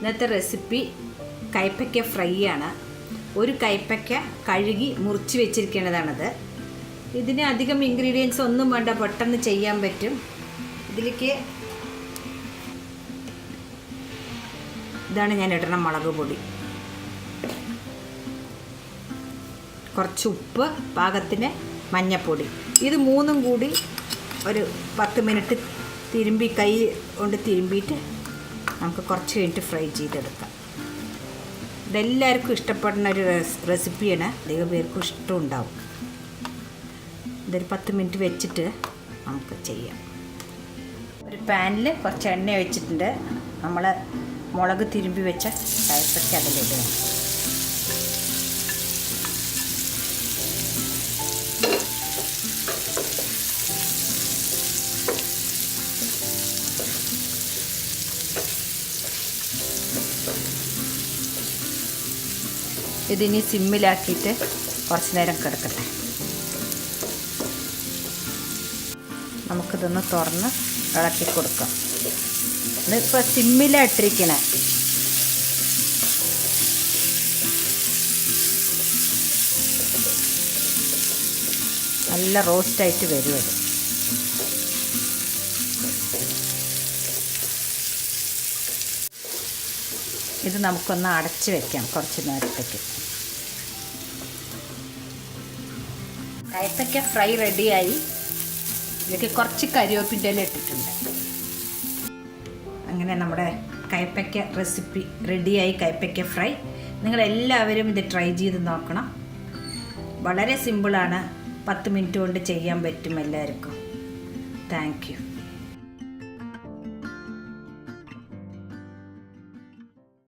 ഇന്നത്തെ recipe കൈപ്പയ്ക്ക fry ആണ്. ഒരു കൈപ്പയ്ക്ക കഴുകി മുറിച്ച് വെച്ചിരിക്കുന്നതാണത്. ഇതിന് അധികം ഇൻഗ്രീഡിയൻസ് ഒന്നും വേണ്ട, പെട്ടെന്ന് ചെയ്യാൻ പറ്റും. ഇതിലേക്ക് ഇതാണ് ഞാൻ ഇടണ മുളക് പൊടി, കുറച്ച് ഉപ്പ്, പാകത്തിന് മഞ്ഞൾപ്പൊടി. ഇത് മൂന്നും കൂടി ഒരു 10 മിനിറ്റ് തിരുമ്പി കൈ കൊണ്ട് തിരുമ്പിയിട്ട് നമുക്ക് കുറച്ച് കഴിഞ്ഞിട്ട് ഫ്രൈ ചെയ്തെടുക്കാം. ഇതെല്ലാവർക്കും ഇഷ്ടപ്പെടുന്ന ഒരു റെസിപ്പിയാണ്, അധികം പേർക്കും ഇഷ്ടമുണ്ടാവും. ഇതൊരു 10 മിനിറ്റ് വെച്ചിട്ട് നമുക്ക് ചെയ്യാം. ഒരു പാനിൽ കുറച്ച് എണ്ണ വെച്ചിട്ടുണ്ട്. നമ്മൾ മുളക് തിരുമ്പി വെച്ച കൈപ്പയ്ക്ക അതിലിടുക. ഇതിനി സിമ്മിലാക്കിയിട്ട് കുറച്ച് നേരം കിടക്കട്ടെ. നമുക്കിതൊന്ന് തുറന്ന് ഇളക്കി കൊടുക്കാം. ഇതിപ്പോൾ സിമ്മിലിട്ടിരിക്കണേ. നല്ല റോസ്റ്റായിട്ട് വരും അത്. ഇത് നമുക്കൊന്ന് അടച്ച് വെക്കാം കുറച്ച് നേരത്തേക്ക്. കൈപ്പയ്ക്ക ഫ്രൈ റെഡിയായി. ഇതിലേക്ക് കുറച്ച് കരിവേപ്പിൻ്റെ ഇല ഇട്ടിട്ടുണ്ട്. അങ്ങനെ നമ്മുടെ കൈപ്പയ്ക്ക റെസിപ്പി റെഡിയായി, കൈപ്പയ്ക്ക ഫ്രൈ. നിങ്ങളെല്ലാവരും ഇത് ട്രൈ ചെയ്ത് നോക്കണം. വളരെ സിമ്പിളാണ്, 10 മിനിറ്റ് കൊണ്ട് ചെയ്യാൻ പറ്റും എല്ലാവർക്കും. Thank you.